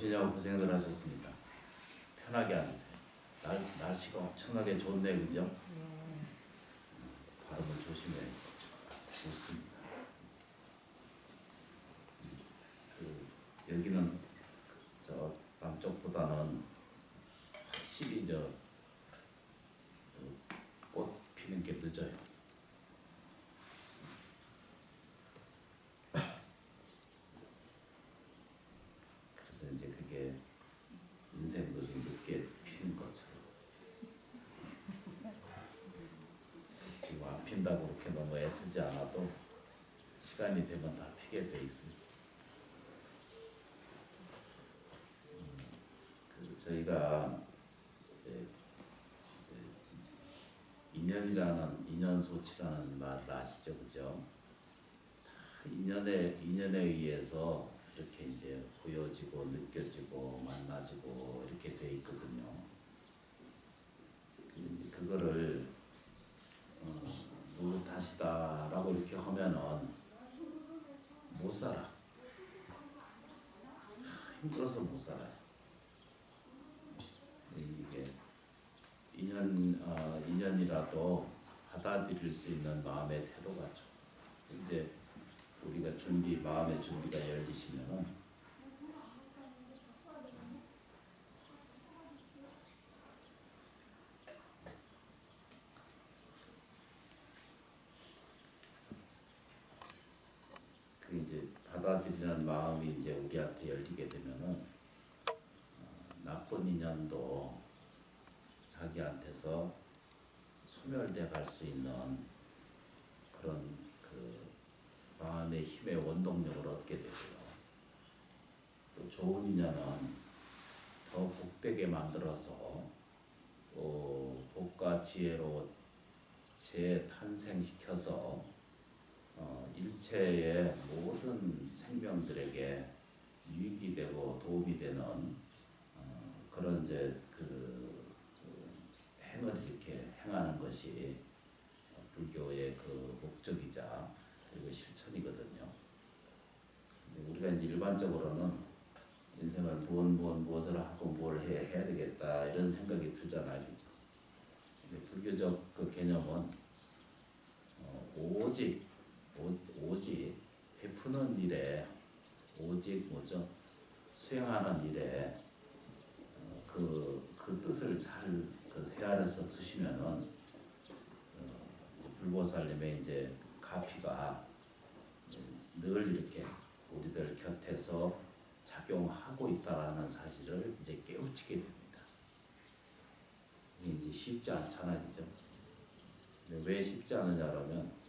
오시냐고 고생들 하셨습니다. 편하게 앉으세요. 날씨가 엄청나게 좋네, 그죠? 발음을 조심해. 좋습니다. 여기는 저 남쪽보다는 확실히 꽃 피는 게 늦어요. 그래서 이제 그게 인생도 좀 늦게 피는 것처럼 지금 안 핀다고 그렇게 너무 애쓰지 않아도 시간이 되면 다 피게 돼 있습니다. 저희가 이제 인연소치라는 말 아시죠, 그죠? 다 인연에 의해서 이렇게 이제 보여지고 느껴지고 만나지고 이렇게 돼 있거든요. 그거를 누구 탓이다라고 이렇게 하면은 못 살아. 힘들어서 못 살아요. 이게 인연이라도 받아들일 수 있는 마음의 태도가 좀 이제 우리가 마음의 준비가 열리시면은 그 이제 받아들이는 마음이 이제 우리한테 열리게 되면은 나쁜 인연도 자기한테서 소멸돼 갈 수 있는 그런 그 마음의 힘의 원동력을 얻게 되고요. 또 좋은 인연은 더 복되게 만들어서 또 복과 지혜로 재탄생시켜서 일체의 모든 생명들에게 유익이 되고 도움이 되는 그런 이제 행을 이렇게 행하는 것이 불교의 그 목적이자 그리고 실천이거든요. 근데 우리가 이제 일반적으로는 인생을 무엇을 하고 뭘 해야 되겠다 이런 생각이 들잖아요, 그죠? 근데 불교적 그 개념은 오직 베푸는 일에 오직 수행하는 일에 그 뜻을 잘 헤아려서 두시면은 불보살님의 이제 가피가 늘 이렇게 우리들 곁에서 작용하고 있다라는 사실을 이제 깨우치게 됩니다. 이게 이제 쉽지 않잖아요, 그죠? 근데 왜 쉽지 않느냐라면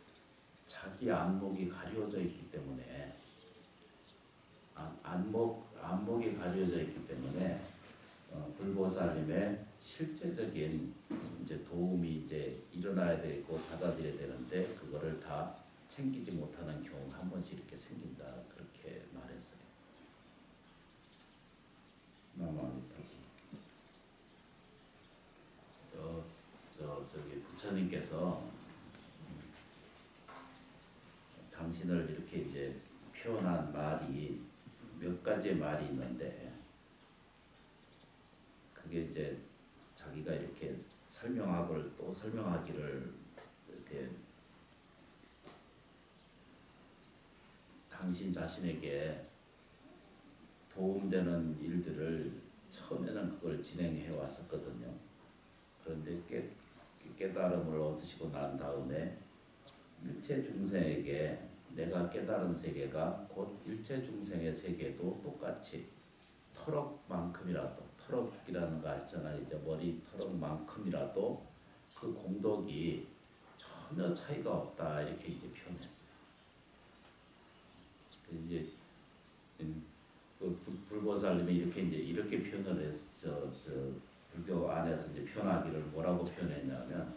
자기 안목이 가려져 있기 때문에 안목이 가려져 있기 때문에 불보살님의 실제적인 이제 도움이 이제 일어나야 되고 받아들여야 되는데 그거를 다 챙기지 못하는 경우가 한 번씩 이렇게 생긴다 그렇게 말했어요. 저기 부처님께서 당신을 이렇게 이제 표현한 말이 몇 가지의 말이 있는데 그게 이제 자기가 이렇게 설명하고 또 설명하기를 이렇게 당신 자신에게 도움되는 일들을 처음에는 그걸 진행해 왔었거든요. 그런데 깨달음을 얻으시고 난 다음에 일체 중생에게 내가 깨달은 세계가 곧 일체 중생의 세계도 똑같이 털럭이라는 거 아시잖아요. 이제 머리 털럭만큼이라도 그 공덕이 전혀 차이가 없다 이렇게 이제 표현했어요. 이제 불보살님이 이렇게 표현을 했어. 불교 안에서 이제 표현하기를 뭐라고 표현했냐면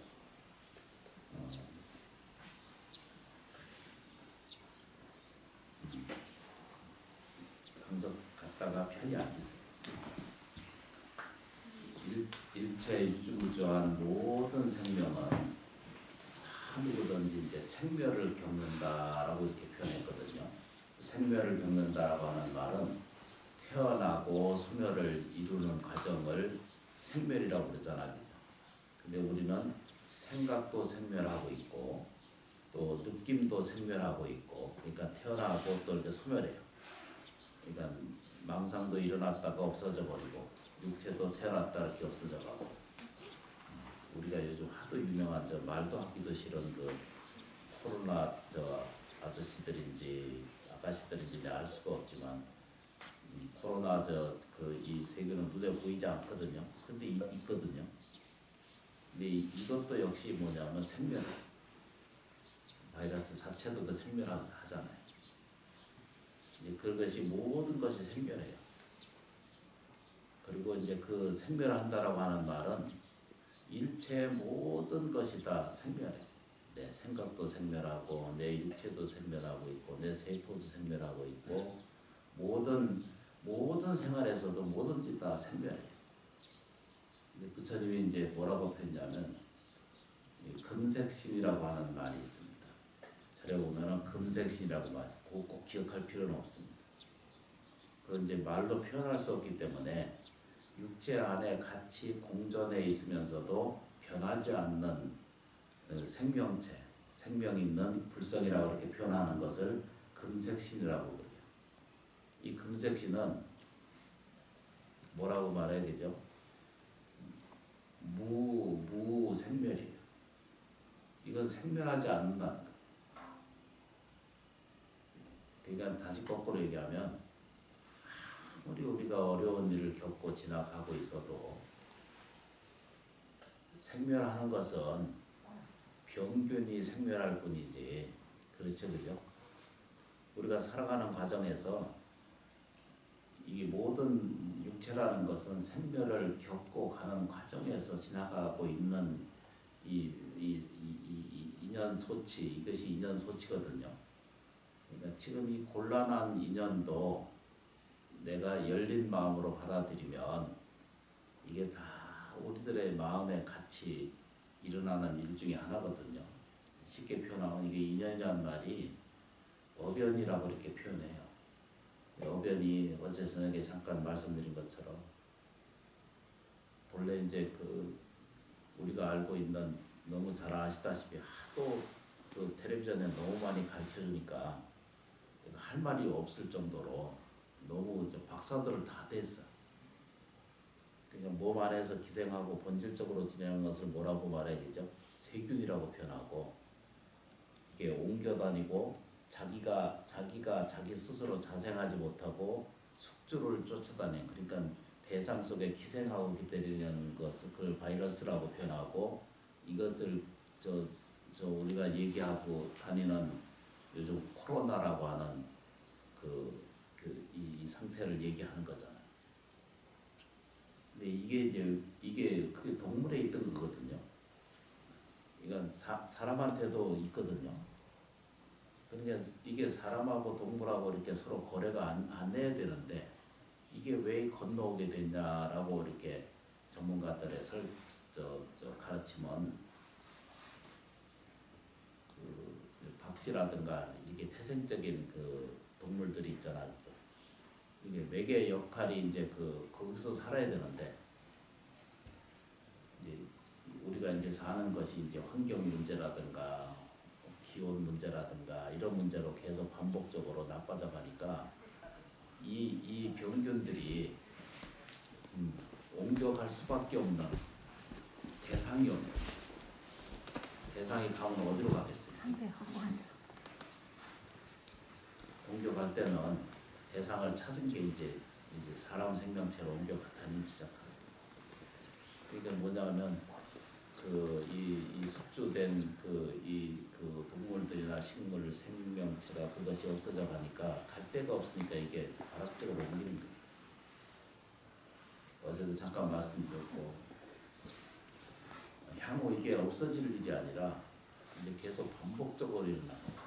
항상 갔다가 편히 앉으세요. 일체 유주무주한 모든 생명은 다 누구든지 이제 생멸을 겪는다라고 이렇게 표현했거든요. 생멸을 겪는다라고 하는 말은 태어나고 소멸을 이루는 과정을 생멸이라고 그러잖아, 그죠? 근데 우리는 생각도 생멸하고 있고 또 느낌도 생멸하고 있고, 그러니까 태어나고 또 이렇게 소멸해요. 그러니까 망상도 일어났다가 없어져 버리고 육체도 태어났다 이렇게 없어져 가고. 우리가 요즘 하도 유명한 저 말도 하기도 싫은 그 코로나 저 아저씨들인지 아가씨들인지 내가 알 수가 없지만 코로나 저 그 이 세계는 눈에 보이지 않거든요. 근데 있거든요. 근데 이것도 역시 뭐냐면 생멸. 바이러스 자체도 그 생멸하잖아요. 이제 그것이 모든 것이 생멸해요. 그리고 이제 그 생멸한다라고 하는 말은 일체 모든 것이 다 생멸해. 내 생각도 생멸하고 내 육체도 생멸하고 있고 내 세포도 생멸하고 있고 모든 생활에서도 뭐든지 다 생멸해요. 근데 부처님이 이제 뭐라고 표현하냐면 금색신이라고 하는 말이 있습니다. 절에 보면은 금색신이라고 말이 꼭 기억할 필요는 없습니다. 그건 이제 말로 표현할 수 없기 때문에 육체 안에 같이 공존해 있으면서도 변하지 않는 생명체, 생명 있는 불성이라고 이렇게 표현하는 것을 금색신이라고 그래요. 이 금색신은 뭐라고 말해야 되죠? 무생멸이에요. 이건 생멸하지 않는다는 거. 그러니까 다시 거꾸로 얘기하면 아무리 우리가 어려운 일을 겪고 지나가고 있어도 생멸하는 것은 병균이 생멸할 뿐이지. 그렇죠, 그죠? 우리가 살아가는 과정에서 이 모든 육체라는 것은 생멸을 겪고 가는 과정에서 지나가고 있는 이 인연 소치, 이것이 인연 소치거든요. 그러니까 지금 이 곤란한 인연도 내가 열린 마음으로 받아들이면 이게 다 우리들의 마음에 같이 일어나는 일 중에 하나거든요. 쉽게 표현하면 이게 인연이라는 말이 어변이라고 이렇게 표현해요. 어변이 어제 저녁에 잠깐 말씀드린 것처럼 본래 이제 그 우리가 알고 있는, 너무 잘 아시다시피 하도 그 텔레비전에 너무 많이 가르쳐주니까 할 말이 없을 정도로 너무 박사들을 다 됐어. 그러니까 몸 안에서 기생하고 본질적으로 진행하는 것을 뭐라고 말해야 되죠? 세균이라고 표현하고, 이게 옮겨다니고 자기가 자기 스스로 자생하지 못하고 숙주를 쫓아다니는, 그러니까 대상 속에 기생하고 기다리는 것을 그걸 바이러스라고 표현하고, 이것을 저 우리가 얘기하고 다니는 요즘 코로나라고 하는 이 상태를 얘기하는 거잖아요. 근데 이게 그 동물에 있던 거거든요. 이건 사람한테도 있거든요. 그러니까 이게 사람하고 동물하고 이렇게 서로 거래가 안 돼야 되는데 이게 왜 건너오게 됐냐라고 이렇게 전문가들의 가르침은 그 박쥐라든가 이게 태생적인 그 동물들이 있잖아, 그죠? 이게 매개 역할이 이제 거기서 살아야 되는데, 이제 우리가 이제 사는 것이 이제 환경 문제라든가 기온 문제라든가 이런 문제로 계속 반복적으로 나빠져 가니까 이 병균들이 옮겨갈 수밖에 없는 대상이 오네요. 대상이 가면 어디로 가겠어요? 옮겨갈 때는 대상을 찾은 게 이제 사람 생명체로 옮겨다니기 시작하는. 그러니까 뭐냐면 이 숙주된 그 동물들이나 식물 생명체가 그것이 없어져 가니까 갈 데가 없으니까 이게 다락적으로 옮기는 거예요. 어제도 잠깐 말씀드렸고, 향후 이게 없어질 일이 아니라 이제 계속 반복적으로 일어나는 거예요.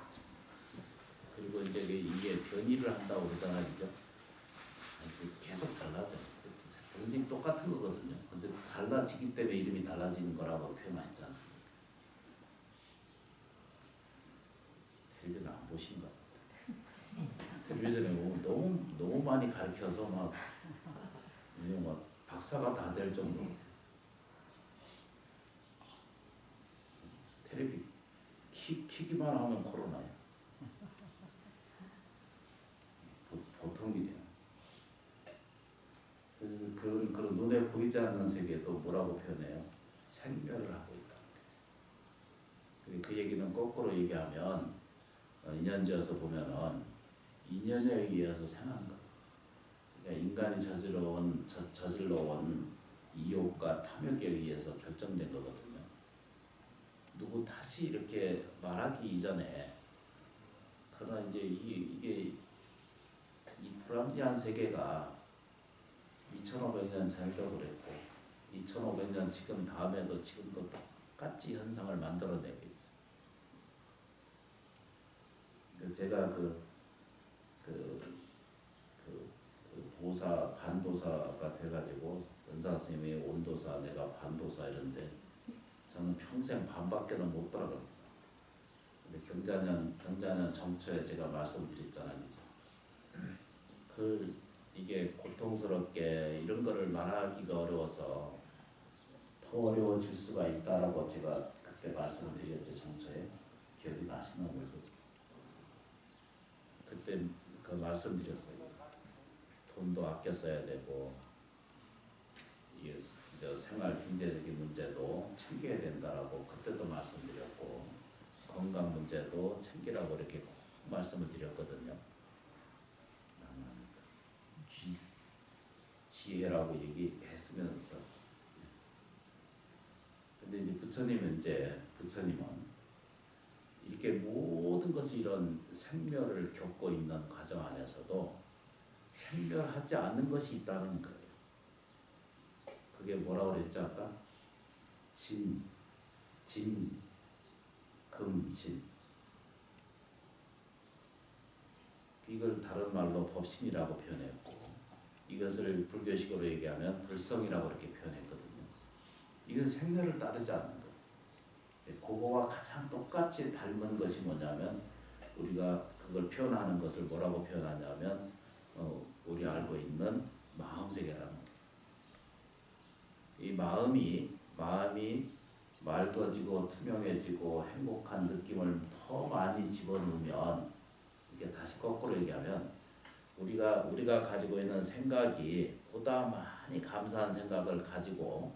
그리고 이제 이게 변이를 한다고 그러잖아요, 그죠? 계속 달라져. 굉장히 똑같은 거거든요. 근데 달라지기 때문에 이름이 달라지는 거라고 표현하지 않습니까? 텔레비전 안 보신 것 같아요. 텔레비전에 보면 너무 너무 많이 가르쳐서 막 이제 막 박사가 다 될 정도. 텔레비 키기만 하면 코로나야. 보통 일이야. 그래서 그런 눈에 보이지 않는 세계도 뭐라고 표현해요? 생멸을 하고 있다. 그 얘기는 거꾸로 얘기하면 인연지어서 보면은 인연에 의해서 생한 거. 그러니까 인간이 저질러온 이욕과 탐욕에 의해서 결정된 거거든요. 누구 다시 이렇게 말하기 이전에 그러나 이제 이게 이 불합리한 세계가 2500년 전에도 그랬고 2500년 지금 다음에도 지금도 똑같이 현상을 만들어내고 있어요. 제가 도사 반도사가 돼가지고 은사 스님이 온도사 내가 반도사 이런데 저는 평생 반밖에는 못 따라갑니다. 근데 경자년 정초에 제가 말씀드렸잖아요. 이게 고통스럽게 이런 거를 말하기가 어려워서 더 어려워질 수가 있다라고 제가 그때 말씀드렸죠. 정초에 기억이 나시나 모르겠어요. 그때 그 말씀드렸어요. 돈도 아껴 써야 되고 이게 생활 경제적인 문제도 챙겨야 된다라고 그때도 말씀드렸고 건강 문제도 챙기라고 이렇게 꼭 말씀을 드렸거든요. 지혜라고 얘기했으면서 근데 이제 부처님은 이렇게 모든 것이 이런 생멸을 겪고 있는 과정 안에서도 생멸하지 않는 것이 있다는 거예요. 그게 뭐라고 그랬죠 아까? 진, 금, 신. 이걸 다른 말로 법신이라고 표현했고 이것을 불교식으로 얘기하면 불성이라고 이렇게 표현했거든요. 이건 생멸을 따르지 않는 거예요. 그거와 가장 똑같이 닮은 것이 뭐냐면 우리가 그걸 표현하는 것을 뭐라고 표현하냐면 우리 알고 있는 마음세계라는 거예요. 이 마음이 맑아지고 투명해지고 행복한 느낌을 더 많이 집어넣으면 이게 다시 거꾸로 얘기하면 우리가 가지고 있는 생각이 보다 많이 감사한 생각을 가지고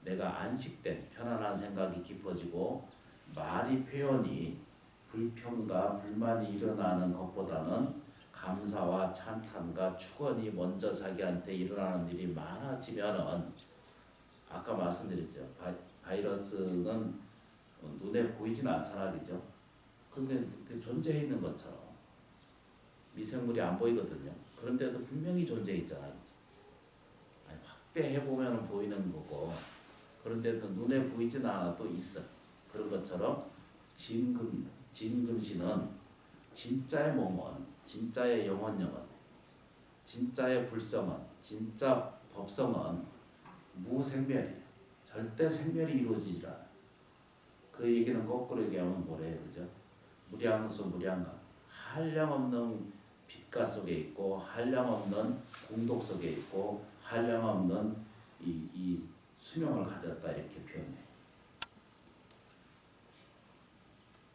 내가 안식된 편안한 생각이 깊어지고 말이 표현이 불평과 불만이 일어나는 것보다는 감사와 찬탄과 축원이 먼저 자기한테 일어나는 일이 많아지면은 아까 말씀드렸죠. 바이러스는 눈에 보이진 않잖아, 그죠? 그게 존재해 있는 것처럼 미생물이 안 보이거든요. 그런데도 분명히 존재해 있잖아, 그죠? 확대해 보면 보이는 거고, 그런데도 눈에 보이진 않아도 있어. 그런 것처럼 진금신은 진짜의 몸은, 진짜의 영혼, 진짜의 불성은, 진짜 법성은 무생멸이에요. 절대 생멸이 이루어지질 않아요. 그 얘기는 거꾸로 얘기하면 뭐래요, 그죠? 무량수 무량감, 한량없는 빛가 속에 있고 한량없는 공덕 속에 있고 한량없는 이 수명을 가졌다 이렇게 표현해요.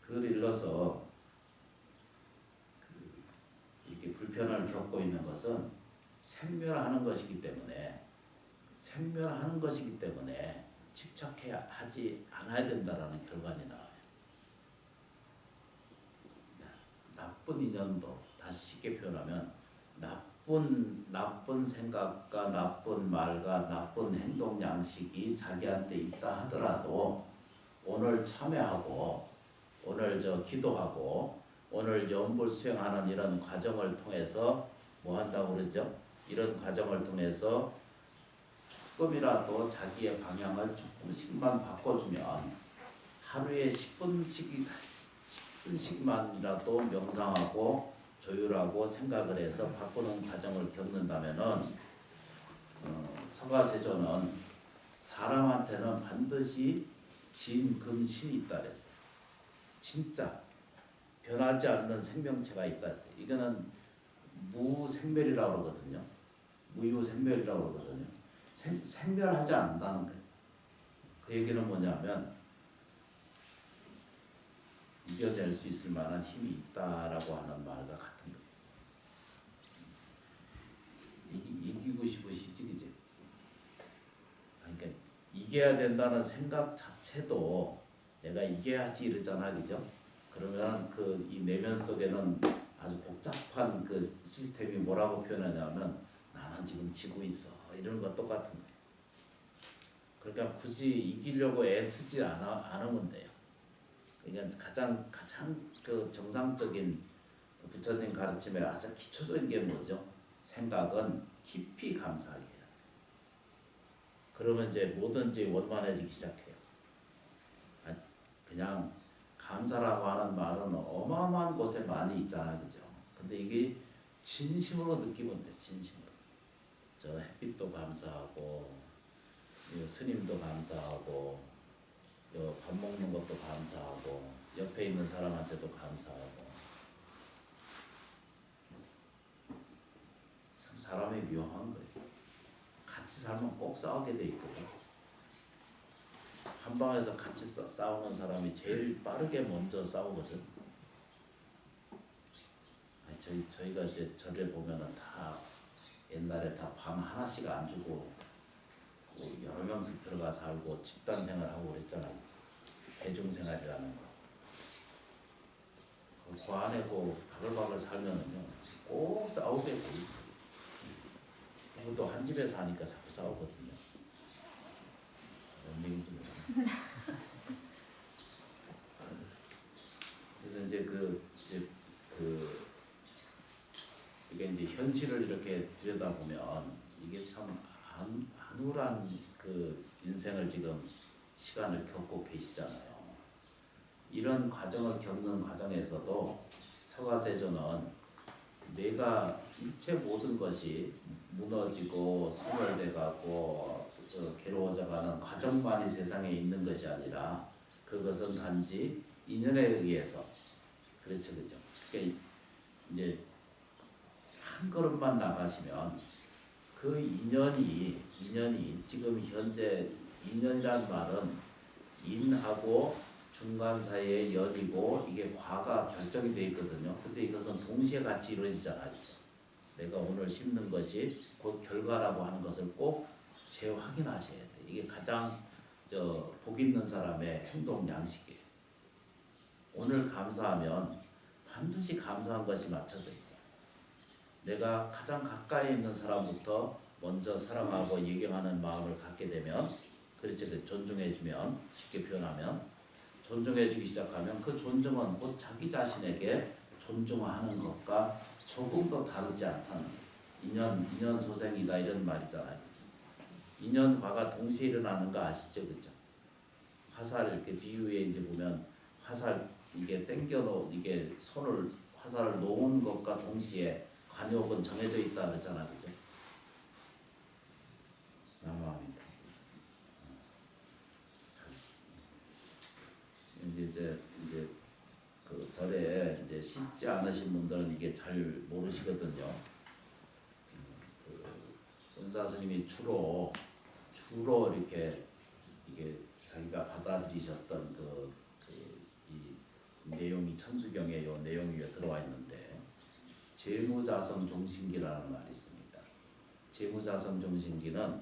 그걸 일러서 이렇게 불편을 겪고 있는 것은 생멸하는 것이기 때문에 집착하지 않아야 된다라는 결과に나와요. 나쁜 인연도 다시 쉽게 표현하면 나쁜 생각과 나쁜 말과 나쁜 행동 양식이 자기한테 있다 하더라도 오늘 참여하고 오늘 기도하고 오늘 염불 수행하는 이런 과정을 통해서 뭐 한다고 그러죠? 이런 과정을 통해서 조금이라도 자기의 방향을 조금씩만 바꿔주면 하루에 10분씩만이라도 명상하고 조율하고 생각을 해서 바꾸는 과정을 겪는다면은 서가세조는 사람한테는 반드시 진금신이 있다 그랬어요. 진짜 변하지 않는 생명체가 있다 그랬어요. 이거는 무생멸이라고 그러거든요. 무유생멸이라고 그러거든요. 생멸하지 않는다는 거예요. 그 얘기는 뭐냐면 이겨낼 수 있을 만한 힘이 있다라고 하는 말과 같은 거예요. 이기고 싶으시지, 그지? 그러니까 이겨야 된다는 생각 자체도 내가 이겨야지 이러잖아, 그죠? 그러면 그 이 내면 속에는 아주 복잡한 그 시스템이 뭐라고 표현하냐면 나는 지금 지고 있어 이런 거 똑같은 거예요. 그러니까 굳이 이기려고 애쓰지 않으면 돼요. 그러니까 가장 그 정상적인 부처님 가르침의 아주 기초적인 게 뭐죠? 생각은 깊이 감사하게 해야 돼요. 그러면 이제 뭐든지 원만해지기 시작해요. 그냥 감사라고 하는 말은 어마어마한 곳에 많이 있잖아요, 그죠? 근데 이게 진심으로 느끼면 돼, 진심으로. 저 햇빛도 감사하고, 스님도 감사하고, 밥 먹는 것도 감사하고, 옆에 있는 사람한테도 감사하고. 참 사람이 묘한 거예요. 같이 살면 꼭 싸우게 돼 있거든. 한 방에서 같이 싸우는 사람이 제일 빠르게 먼저 싸우거든. 저희가 이제 절에 보면은 다 옛날에 다 방 하나씩 안 주고 여러 명씩 들어가 살고 집단 생활하고 그랬잖아요. 대중 생활이라는 거. 그 안에 그 바글바글 살면은요 꼭 싸우게 돼 있어요. 그것도 한 집에 사니까 자꾸 싸우거든요. 뭔 얘기인지 모르겠어요. 그래서 이제 이게 이제 현실을 이렇게 들여다보면 이게 참 안울한 그 인생을 지금 시간을 겪고 계시잖아요. 이런 과정을 겪는 과정에서도 서가세조는 내가 일체 모든 것이 무너지고 소멸돼가고 괴로워져가는 과정만이 세상에 있는 것이 아니라 그것은 단지 인연에 의해서 그렇죠, 그죠? 그러니까 이제 한 걸음만 나가시면 그 인연이 지금 현재 인연이란 말은 인하고 중간 사이의 연이고 이게 과가 결정이 되어 있거든요. 근데 이것은 동시에 같이 이루어지잖아요. 내가 오늘 심는 것이 곧 결과라고 하는 것을 꼭 재확인하셔야 돼. 이게 가장 복 있는 사람의 행동 양식이에요. 오늘 감사하면 반드시 감사한 것이 맞춰져 있어요. 내가 가장 가까이 있는 사람부터 먼저 사랑하고 예경하는 마음을 갖게 되면 그렇지, 존중해주면 쉽게 표현하면 존중해주기 시작하면 그 존중은 곧 자기 자신에게 존중하는 것과 조금 더 다르지 않다는 인연 소생이다 이런 말이잖아요. 인연과가 동시에 일어나는 거 아시죠, 그죠? 화살 이렇게 비유에 이제 보면 화살 이게 이게 손을 화살을 놓은 것과 동시에 관역은 정해져 있다 그랬잖아요, 그죠? 남아합니다. 이제 그 절에 이제 신지 않으신 분들은 이게 잘 모르시거든요. 은사 스님이 주로 이렇게 이게 자기가 받아들이셨던 이 내용이 천수경에 요 내용이 들어와 있는데 죄무자성 종신기라는 말이 있습니다. 죄무자성 종신기는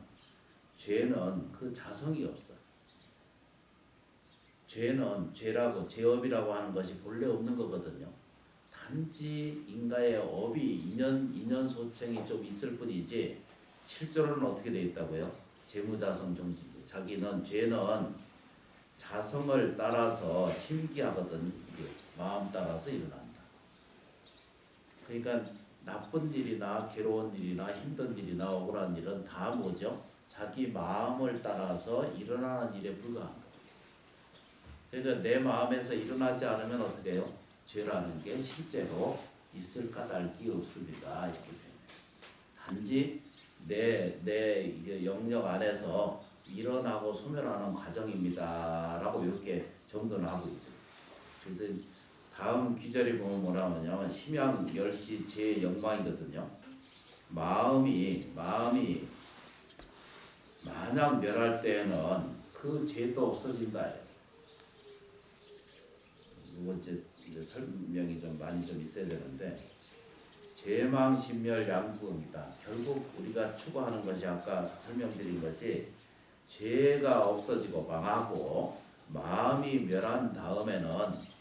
죄는 그 자성이 없어. 죄는 죄업이라고 하는 것이 본래 없는 거거든요. 단지 인가의 업이 인연 소청이 좀 있을 뿐이지 실제로는 어떻게 돼 있다고요? 재무자성 종신기. 죄는 자성을 따라서 심기하거든. 이게 마음 따라서 일어난다. 그러니까 나쁜 일이나 괴로운 일이나 힘든 일이나 억울한 일은 다 뭐죠? 자기 마음을 따라서 일어나는 일에 불과한 거예요. 그러니까 내 마음에서 일어나지 않으면 어떻게 해요? 죄라는 게 실제로 있을 까닭이 없습니다. 이렇게 돼요. 단지 내 영역 안에서 일어나고 소멸하는 과정입니다. 라고 이렇게 정돈을 하고 있죠. 그래서 다음 귀절이 보면 뭐라 하냐면 심양 10시 제 영광이거든요. 마음이 만약 멸할 때에는 그 죄도 없어진다 했어요. 이거 이제 설명이 좀 많이 좀 있어야 되는데 죄망신멸 양구입니다. 결국 우리가 추구하는 것이 아까 설명드린 것이 죄가 없어지고 망하고 마음이 멸한 다음에는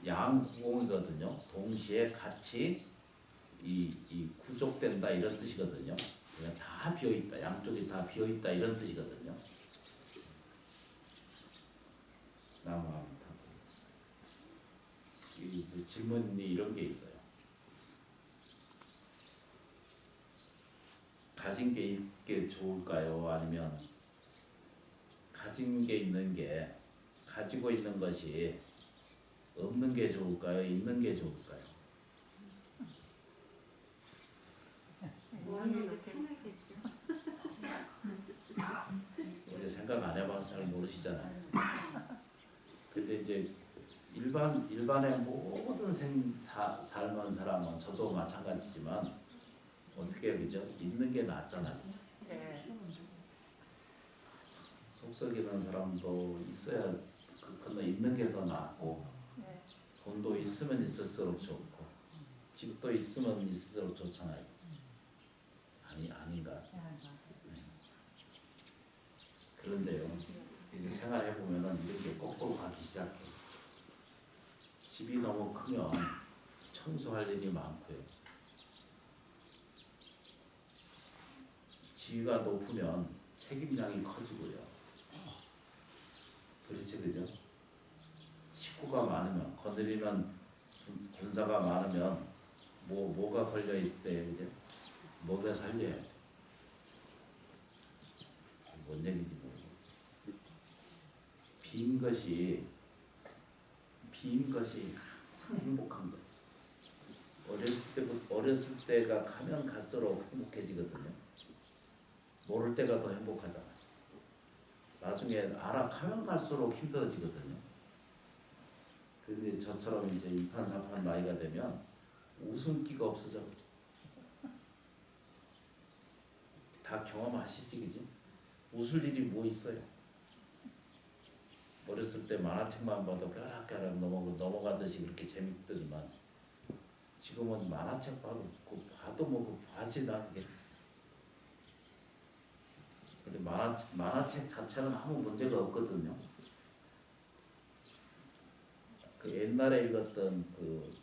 양구공이거든요. 동시에 같이 이 구족된다 이런 뜻이거든요. 그냥 다 비어 있다. 양쪽이 다 비어 있다 이런 뜻이거든요. 나무합니다. 이제 질문이 이런 게 있어요. 가진 게 있게 좋을까요? 아니면 가진 게 있는 게 가지고 있는 것이 없는 게 좋을까요? 있는 게 좋을까요? 우리 생각 안 해봐서 잘 모르시잖아요. 근데 이제 일반의 모든 삶은 사람은 저도 마찬가지지만 어떻게 그죠? 있는 게 낫잖아요. 네. 속 썩이는 사람도 있어야 그건 있는 게 더 낫고 네. 돈도 있으면 있을수록 좋고 집도 있으면 있을수록 좋잖아요. 아닌가? 네. 그런데요. 이제 생활해 보면은 이렇게 거꾸로 가기 시작해. 집이 너무 크면 청소할 일이 많고요. 지위가 높으면 책임량이 커지고요. 그렇지, 그죠? 식구가 많으면 거느리는 군사가 많으면 뭐가 걸려 있을 때 이제 뭐가 살려야 돼. 뭔 얘기인지 모르고 빈 것이 항상 행복한 거예요. 어렸을 때가 가면 갈수록 행복해지거든요. 모를 때가 더 행복하잖아요. 나중에 알아가면 갈수록 힘들어지거든요. 근데 저처럼 이제 2판 4판 나이가 되면 웃음기가 없어져. 다 경험하시지, 그지? 웃을 일이 뭐 있어요? 어렸을 때 만화책만 봐도 벼락벼락 넘어가듯이 그렇게 재밌더니만 지금은 만화책 봐도 봐지나 그게. 근데 만화책 자체는 아무 문제가 없거든요. 그 옛날에 읽었던 그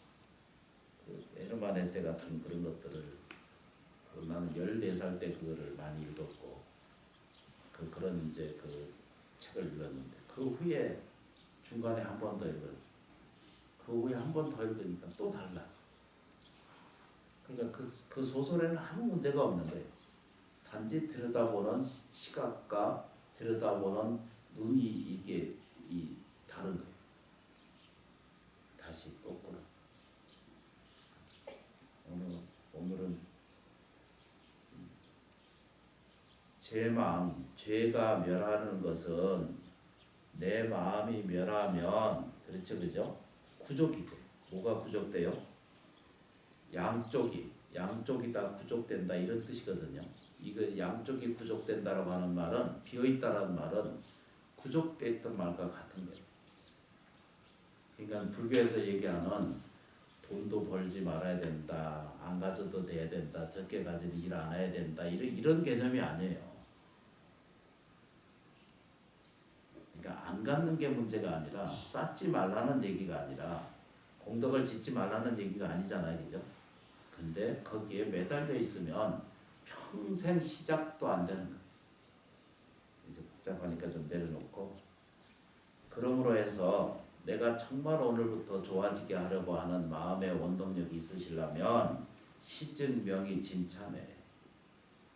에르만 헤세 같은 그런 것들을 나는 14살 때 그거를 많이 읽었고 그런 이제 그 책을 읽었는데 그 후에 중간에 한 번 더 읽었어요. 그 후에 한 번 더 읽으니까 또 달라. 그러니까 그 소설에는 아무 문제가 없는데 단지 들여다보는 시각과 들여다보는 눈이 이게 다른 거예요. 다시 거꾸로. 오늘은 죄가 멸하는 것은 내 마음이 멸하면 그렇죠, 그죠? 구족이 돼. 뭐가 구족돼요? 양쪽이 다 구족된다 이런 뜻이거든요. 이거 양쪽이 구족된다라고 하는 말은 비어있다라는 말은 구족됐던 말과 같은 거예요. 그러니까 불교에서 얘기하는 돈도 벌지 말아야 된다, 안 가져도 돼야 된다, 적게 가지니 일 안 해야 된다 이런 개념이 아니에요. 그러니까 안 갖는 게 문제가 아니라 쌓지 말라는 얘기가 아니라 공덕을 짓지 말라는 얘기가 아니잖아요, 그죠? 근데 거기에 매달려 있으면 평생 시작도 안 되는 거예요. 이제 복잡하니까 좀 내려놓고 그러므로 해서 내가 정말 오늘부터 좋아지게 하려고 하는 마음의 원동력이 있으시려면 시증명이 진참해.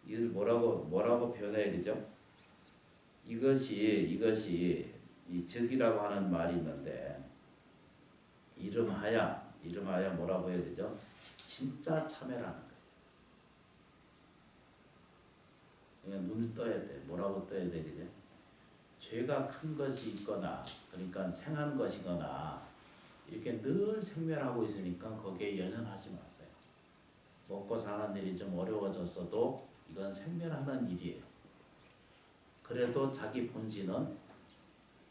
이걸 뭐라고 표현해야 되죠? 이것이 이 적이라고 하는 말이 있는데 이름하야 뭐라고 해야 되죠? 진짜 참회라는 거예요. 그냥 눈을 떠야 돼. 뭐라고 떠야 돼, 그죠? 죄가 큰 것이 있거나, 그러니까 생한 것이거나, 이렇게 늘 생멸하고 있으니까 거기에 연연하지 마세요. 먹고 사는 일이 좀 어려워졌어도 이건 생멸하는 일이에요. 그래도 자기 본신은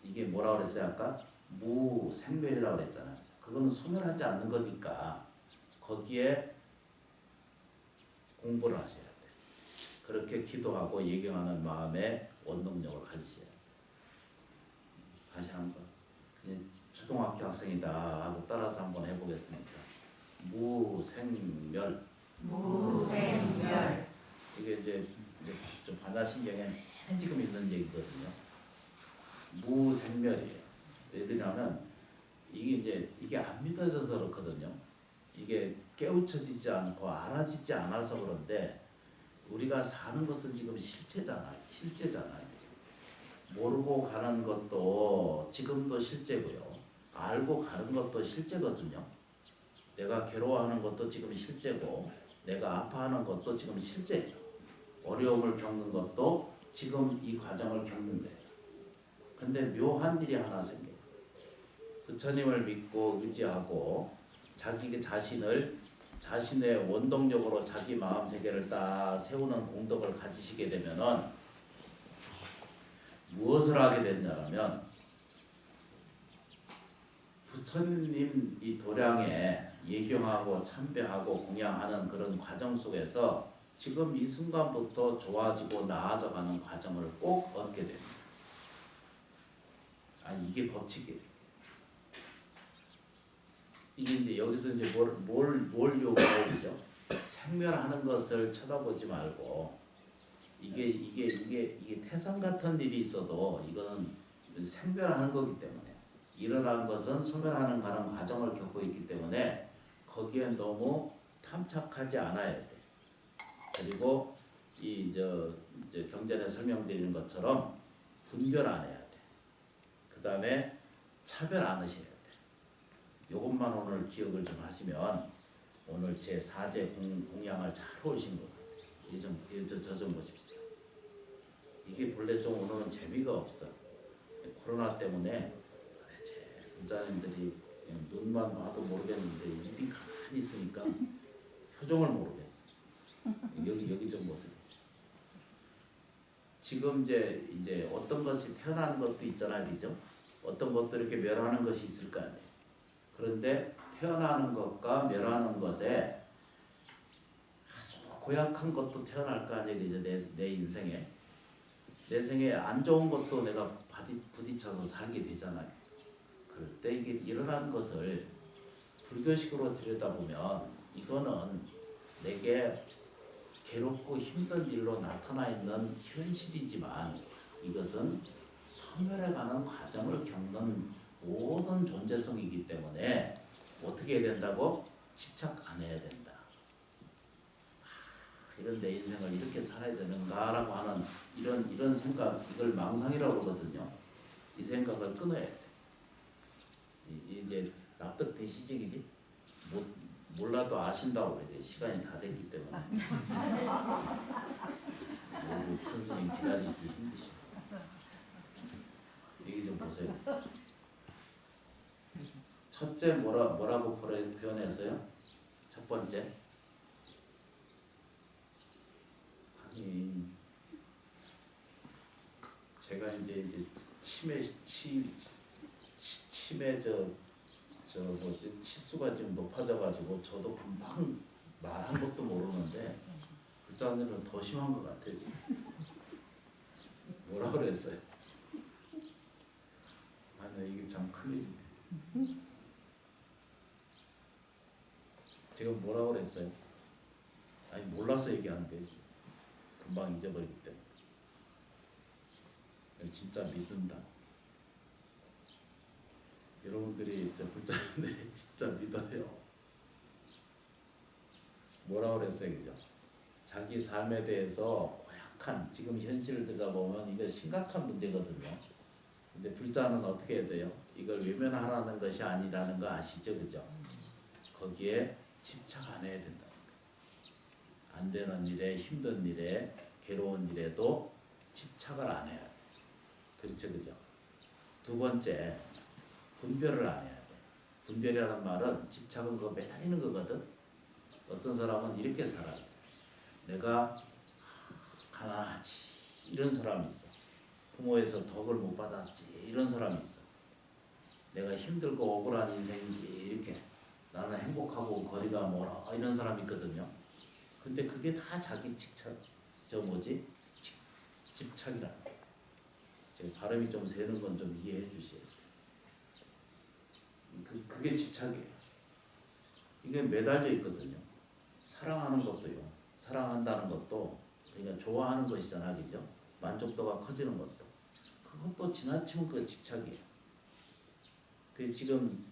이게 뭐라고 그랬어요 아까? 무생멸이라고 그랬잖아요. 그거는 소멸하지 않는 거니까 거기에 공부를 하셔야 돼요. 그렇게 기도하고 예경하는 마음에 원동력을 가지셔야 돼요. 다시 한번 초등학교 학생이다 하고 따라서 한번 해보겠습니다. 무생멸. 무생멸. 이게 이제 좀 반야신경에 지금 있는 얘기거든요. 무생멸이에요. 왜냐하면 이게 안 믿어져서 그렇거든요. 이게 깨우쳐지지 않고 알아지지 않아서 그런데 우리가 사는 것은 지금 실제잖아요. 모르고 가는 것도 지금도 실제고요. 알고 가는 것도 실제거든요. 내가 괴로워하는 것도 지금 실제고 내가 아파하는 것도 지금 실제예요. 어려움을 겪는 것도 지금 이 과정을 겪는 거예요. 근데 묘한 일이 하나 생겨요. 부처님을 믿고 의지하고 자기 자신을 자신의 원동력으로 자기 마음 세계를 딱 세우는 공덕을 가지시게 되면은 무엇을 하게 됐냐면 부처님 이 도량에 예경하고 참배하고 공양하는 그런 과정 속에서 지금 이 순간부터 좋아지고 나아져가는 과정을 꼭 얻게 됩니다. 이게 법칙이에요. 이게 이제 여기서 이제 뭘 요구하죠? 생멸하는 것을 쳐다보지 말고 이게 태산 같은 일이 있어도 이거는 생멸하는 거기 때문에 일어난 것은 소멸하는 가는 과정을 겪고 있기 때문에 거기에 너무 탐착하지 않아야 돼. 그리고 경전에 설명드리는 것처럼 분별 안 해야 돼. 그 다음에 차별 안 하셔야 돼. 요것만 오늘 기억을 좀 하시면 오늘 제 4제 공양을 잘 오신 것 같아요. 저 좀 보십시오. 이게 본래 좀 오늘은 재미가 없어. 코로나 때문에 도대체 부자님들이 눈만 봐도 모르겠는데 입이 가만히 있으니까 표정을 모르겠어. 여기 좀 보세요. 지금 이제 어떤 것이 태어나는 것도 있잖아요, 그죠? 어떤 것도 이렇게 멸하는 것이 있을 거 아니에요. 그런데 태어나는 것과 멸하는 것에 아주 고약한 것도 태어날 거 아니에요, 그죠? 내 인생에. 내 생에 안 좋은 것도 내가 부딪혀서 살게 되잖아요. 그럴 때 이게 일어난 것을 불교식으로 들여다보면 이거는 내게 괴롭고 힘든 일로 나타나 있는 현실이지만 이것은 소멸해가는 과정을 겪는 모든 존재성이기 때문에 어떻게 해야 된다고? 집착 안 해야 된다. 이런 내 인생을 이렇게 살아야 되는가라고 하는 이런 생각, 이걸 망상이라고 그러거든요. 이 생각을 끊어야 돼. 이제 납득되시지기지? 몰라도 아신다고 그래. 시간이 다 됐기 때문에. 큰 스님 기다리기 힘드시고. 여기 좀 보세요. 첫째 뭐라고 표현했어요? 첫 번째. 제가 이제 치매 치수가 좀 높아져가지고 저도 금방 말한 것도 모르는데 불자님은 더 심한 것 같아 지금. 뭐라 그랬어요? 이게 참 큰일이네. 지금 뭐라 그랬어요? 몰라서 얘기하는 거지. 금방 잊어버리기 때문에. 진짜 믿는다. 여러분들이 불자들이 진짜 믿어요. 뭐라고 그랬어요, 그죠? 자기 삶에 대해서 고약한 지금 현실을 들여다보면 이게 심각한 문제거든요. 근데 불자는 어떻게 해야 돼요? 이걸 외면하라는 것이 아니라는 거 아시죠, 그죠? 거기에 집착 안 해야 된다. 안 되는 일에, 힘든 일에, 괴로운 일에도 집착을 안 해야 돼. 그렇죠, 그죠? 두 번째, 분별을 안 해야 돼. 분별이라는 말은 집착은 그 매달리는 거거든. 어떤 사람은 이렇게 살아요. 내가 가난하지 이런 사람이 있어. 부모에서 덕을 못 받았지 이런 사람이 있어. 내가 힘들고 억울한 인생이지 이렇게 나는 행복하고 거리가 멀어 이런 사람이 있거든요. 근데 그게 다 자기 집착, 집착이라는 거예요. 제가 발음이 좀 새는 건 좀 이해해 주세요. 그게 집착이에요. 이게 매달려 있거든요. 사랑하는 것도요. 사랑한다는 것도 그러니까 좋아하는 것이잖아, 그죠? 만족도가 커지는 것도. 그것도 지나치면 그 집착이에요. 그 지금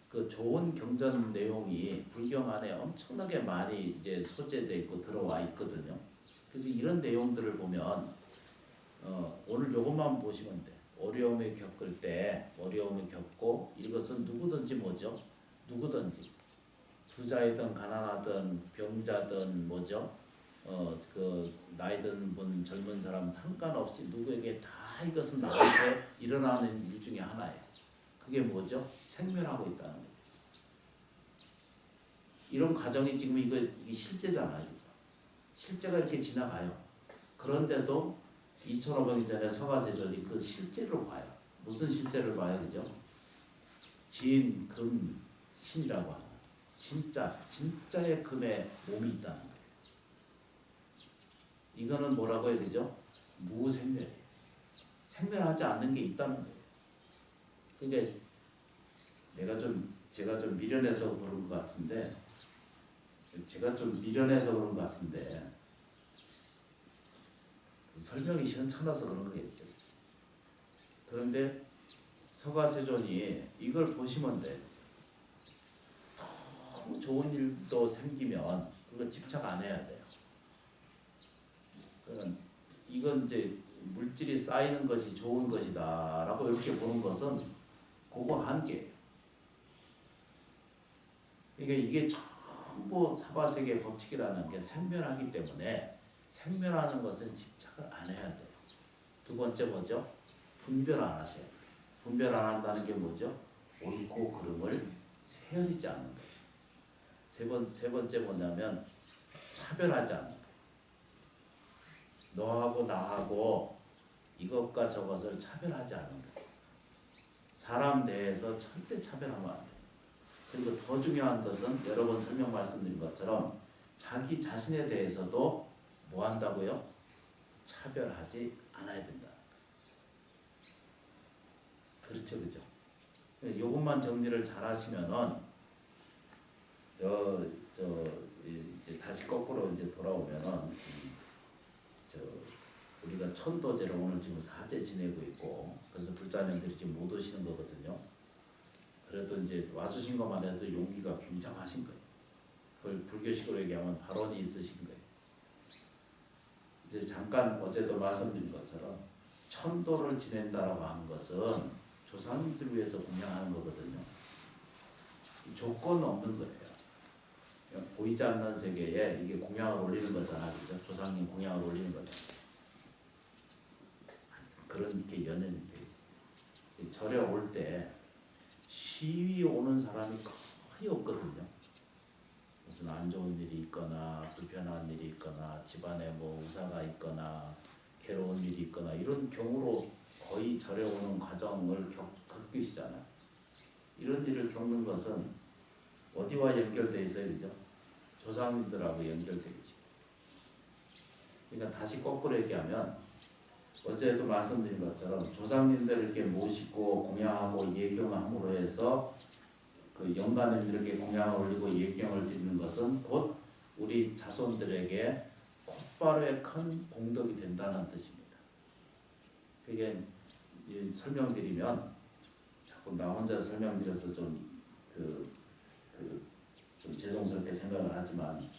그 좋은 경전 내용이 불경 안에 엄청나게 많이 이제 소재되어 있고 들어와 있거든요. 그래서 이런 내용들을 보면 오늘 요것만 보시면 돼. 어려움을 겪을 때 어려움을 겪고 이것은 누구든지 뭐죠? 누구든지 부자이든 가난하든 병자든 뭐죠? 그 나이 든 분 젊은 사람 상관없이 누구에게 다 이것은 나한테 일어나는 일 중에 하나예요. 그게 뭐죠? 생멸하고 있다는 거예요. 이런 과정이 지금 이게 실제잖아요. 그죠? 실제가 이렇게 지나가요. 그런데도 2500년 전에 서가세존이 그 실제를 봐요. 무슨 실제를 봐요? 그죠? 진, 금, 신이라고 하는 진짜의 금에 몸이 있다는 거예요. 이거는 뭐라고 해야 되죠? 무생멸이에요. 생멸하지 않는 게 있다는 거예요. 그러니까 제가 좀 미련해서 그런 것 같은데 설명이 시원찮아서 그런 거겠죠. 그런데 서가세존이 이걸 보시면 돼요. 너무 좋은 일도 생기면 그거 집착 안 해야 돼요. 그러니까 이건 이제 물질이 쌓이는 것이 좋은 것이다라고 이렇게 보는 것은 그거 한계예요. 그러니까 이게 전부 사바세계 법칙이라는 게 생멸하기 때문에 생멸하는 것은 집착을 안 해야 돼요. 두 번째 뭐죠? 분별 안 하셔야 돼요. 분별 안 한다는 게 뭐죠? 옳고 그름을 세어리지 않는 거예요. 세 번째 뭐냐면 차별하지 않는 거예요. 너하고 나하고 이것과 저것을 차별하지 않는 거예요. 사람 내에서 절대 차별하면 안 돼요. 그리고 더 중요한 것은 여러 번 설명 말씀드린 것처럼 자기 자신에 대해서도 뭐 한다고요? 차별하지 않아야 된다. 그렇죠, 그죠? 요것만 정리를 잘 하시면은 이제 다시 거꾸로 이제 돌아오면은 우리가 천도제를 오늘 지금 4제 지내고 있고 그래서 불자님들이 지금 못 오시는 거거든요. 그래도 이제 와주신 것만 해도 용기가 굉장하신 거예요. 그걸 불교식으로 얘기하면 발언이 있으신 거예요. 이제 잠깐 어제도 말씀드린 것처럼 천도를 지낸다라고 하는 것은 조상님들 위해서 공양하는 거거든요. 조건 없는 거예요. 보이지 않는 세계에 이게 공양을 올리는 거잖아, 그죠? 조상님 공양을 올리는 거잖아. 그런 게 연연이 돼 있어요. 절에 올 때 시위 오는 사람이 거의 없거든요. 무슨 안 좋은 일이 있거나 불편한 일이 있거나 집안에 뭐 우사가 있거나 괴로운 일이 있거나 이런 경우로 거의 절에 오는 과정을 겪으시잖아요. 이런 일을 겪는 것은 어디와 연결되어 있어요, 그죠? 조상님들하고 연결되어 있죠. 그러니까 다시 거꾸로 얘기하면 어제도 말씀드린 것처럼 조상님들 이렇게 모시고 공양하고 예경함으로 해서 그 영가님들에게 공양을 올리고 예경을 드리는 것은 곧 우리 자손들에게 곧바로의 큰 공덕이 된다는 뜻입니다. 그게 설명드리면 자꾸 나 혼자 설명드려서 좀 죄송스럽게 생각을 하지만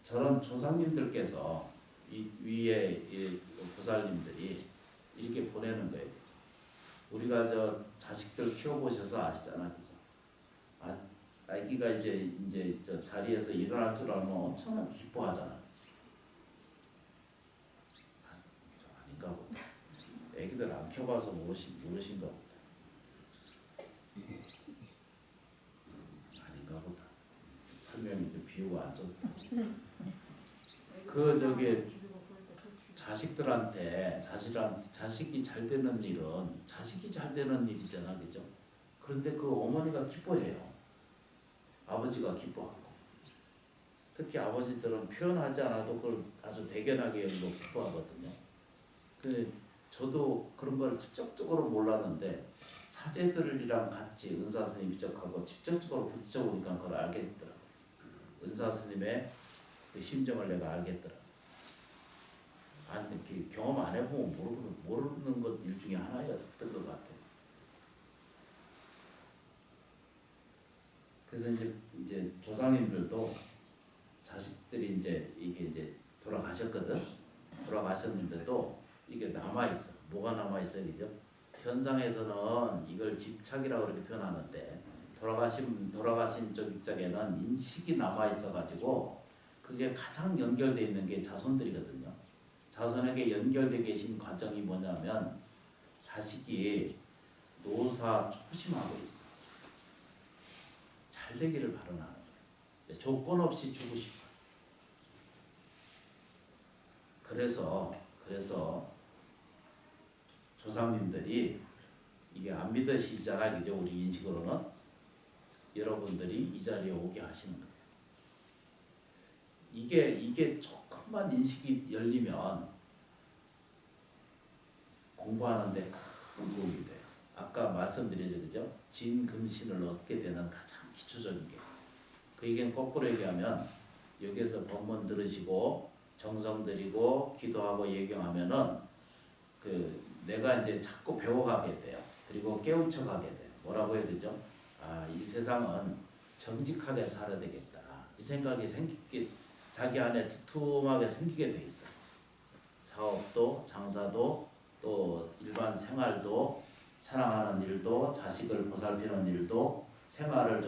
저런 조상님들께서 이 위에 보살님들이 이렇게 보내는 거예요. 우리가 저 자식들 키워보셔서 아시잖아, 그죠? 아기가 이제 저 자리에서 일어날 줄 알면 엄청나게 기뻐하잖아, 그죠? 아닌가 보다. 애기들 안 키워봐서 모르신가 보다. 비유가 안 좋다. 그 저기 자식들한테 자식이 잘 되는 일은 자식이 잘 되는 일이잖아, 그죠? 그런데 그 어머니가 기뻐해요. 아버지가 기뻐하고. 특히 아버지들은 표현하지 않아도 그걸 아주 대견하게 여기고 기뻐하거든요. 저도 그런 걸 직접적으로 몰랐는데 사제들이랑 같이 은사 스님 입적하고 직접적으로 부딪혀 보니까 그걸 알게 됐더라고요. 은사 스님의 그 심정을 내가 알겠더라고요. 아니 이렇게 경험 안 해보면 모르는 것 일 중에 하나였던 것 같아요. 그래서 이제 조상님들도 자식들이 이게 돌아가셨거든. 돌아가셨는데도 이게 남아 있어. 뭐가 남아 있어요, 그죠? 현상에서는 이걸 집착이라고 이렇게 표현하는데 돌아가신 쪽 입장에는 인식이 남아 있어 가지고 그게 가장 연결돼 있는 게 자손들이거든요. 자손에게 연결돼 계신 과정이 뭐냐면 자식이 노사 초심하고 있어. 잘 되기를 바라는 거예요. 조건 없이 주고 싶어. 그래서 조상님들이 이게 안 믿으시잖아, 그죠? 우리 인식으로는 여러분들이 이 자리에 오게 하시는 거예요. 이게 조금만 인식이 열리면 공부하는데 큰 도움이 돼요. 아까 말씀드렸죠, 그죠? 진금신을 얻게 되는 가장 기초적인 게. 그 얘기는 거꾸로 얘기하면 여기에서 법문 들으시고 정성 들이고 기도하고 예경하면은 내가 이제 자꾸 배워가게 돼요. 그리고 깨우쳐가게 돼요. 뭐라고 해야 되죠? 이 세상은 정직하게 살아야 되겠다. 이 생각이 자기 안에 두툼하게 생기게 돼 있어요. 사업도, 장사도, 또 일반 생활도, 사랑하는 일도, 자식을 보살피는 일도, 생활을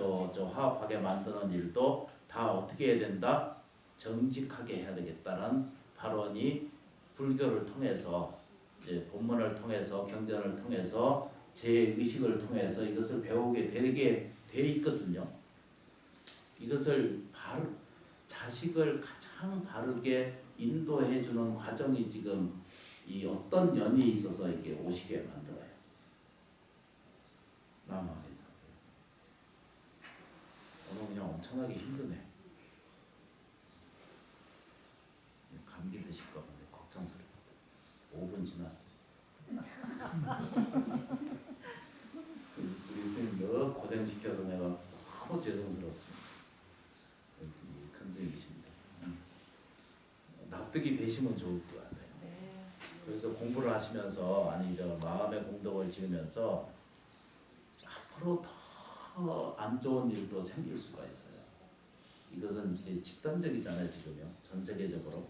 화합하게 만드는 일도 다 어떻게 해야 된다? 정직하게 해야 되겠다는 발언이 불교를 통해서 이제 본문을 통해서 경전을 통해서 제 의식을 통해서 이것을 배우게 되게 돼 있거든요. 이것을 자식을 가장 바르게 인도해 주는 과정이 지금 이 어떤 연이 있어서 이렇게 오시게 만들어요. 남아입니다. 오늘 그냥 엄청나게 힘드네. 감기 드실까 봐 걱정스럽다. 5분 지났어. 우리 스님 너 고생시켜서 내가 너무 죄송스럽습니다. 큰 스님이십니다. 납득이 되시면 좋을 것 같아요. 그래서 공부를 하시면서 마음의 공덕을 지으면서 앞으로 더 안 좋은 일도 생길 수가 있어요. 이것은 이제 집단적이잖아요, 지금요. 전 세계적으로.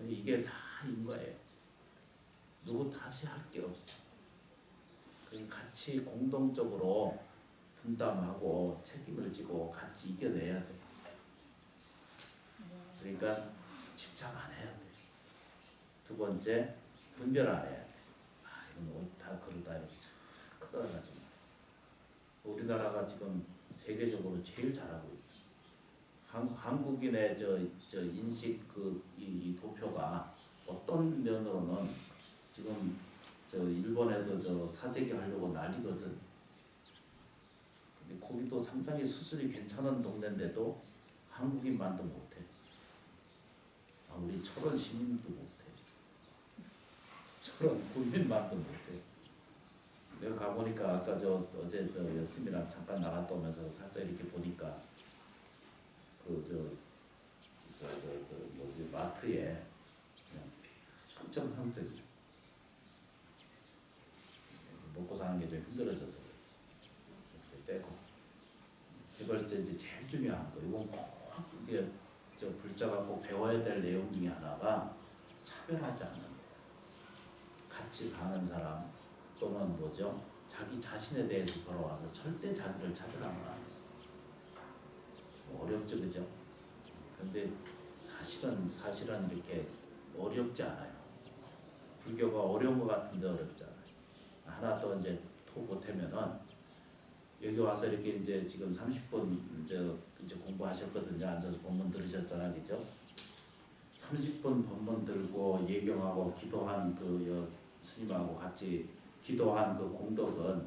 이게 다인 거예요. 누구 탓이 할 게 없어. 같이 공동적으로 분담하고 책임을 지고 같이 이겨내야 돼. 그러니까 집착 안 해야 돼. 두 번째, 분별 안 해야 돼. 이건 옳다 그러다 이렇게 크다 가지고. 우리나라가 지금 세계적으로 제일 잘하고 있어. 한국인의 저 인식 이 도표가 어떤 면으로는 지금 일본에도 사재기 하려고 난리거든. 근데 거기도 상당히 수술이 괜찮은 동네인데도 한국인만도 못해. 우리 철원 시민도 못해. 철원 국민만도 못해. 내가 가보니까 아까 어제 여스미랑 잠깐 나갔다 오면서 살짝 이렇게 보니까 마트에 그냥 충청상적이야. 먹고 사는 게 좀 힘들어져서 그렇지. 빼고. 세 번째 이제 제일 중요한 거. 이건 꼭 이제 불자가 꼭 배워야 될 내용 중에 하나가 차별하지 않는 거예요. 같이 사는 사람 또는 자기 자신에 대해서 돌아와서 절대 자기를 차별하면 안 돼요. 좀 어렵죠, 그죠? 근데 사실은 이렇게 어렵지 않아요. 불교가 어려운 것 같은데 어렵지 않아요. 하나 또 이제 보태면은 여기 와서 이렇게 이제 지금 30분 이제 공부하셨거든요. 앉아서 본문 들으셨잖아요, 그죠? 30분 본문 들고 예경하고 기도한 스님하고 같이 기도한 그 공덕은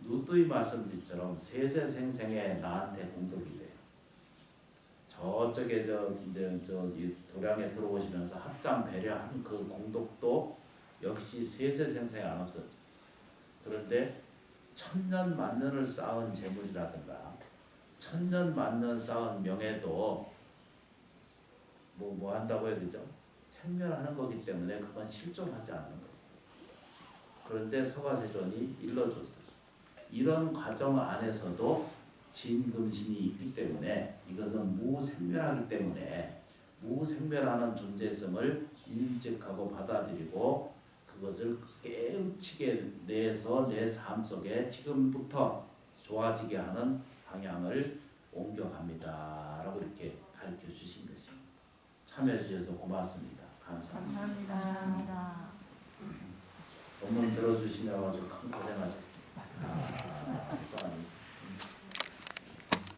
누누이 말씀드린처럼 세세생생에 나한테 공덕이 돼요. 저쪽에 이 도량에 들어오시면서 합장 배려한 그 공덕도 역시 세세생생에 안 없었죠. 그런데 천년 만년을 쌓은 재물이라든가 천년 만년 쌓은 명예도 뭐 한다고 해야 되죠? 생멸하는 거기 때문에 그건 실존하지 않는 거예요. 그런데 서가세존이 일러줬어요. 이런 과정 안에서도 진금신이 있기 때문에 이것은 무생멸하기 때문에 무생멸하는 존재성을 인식하고 받아들이고 그것을 깨우치게 내서 내 삶 속에 지금부터 좋아지게 하는 방향을 옮겨갑니다 라고 이렇게 가르쳐 주신 것입니다. 참여해 주셔서 고맙습니다. 감사합니다. 감사합니다. 본문 들어주시냐고 아주 큰 고생하셨습니다.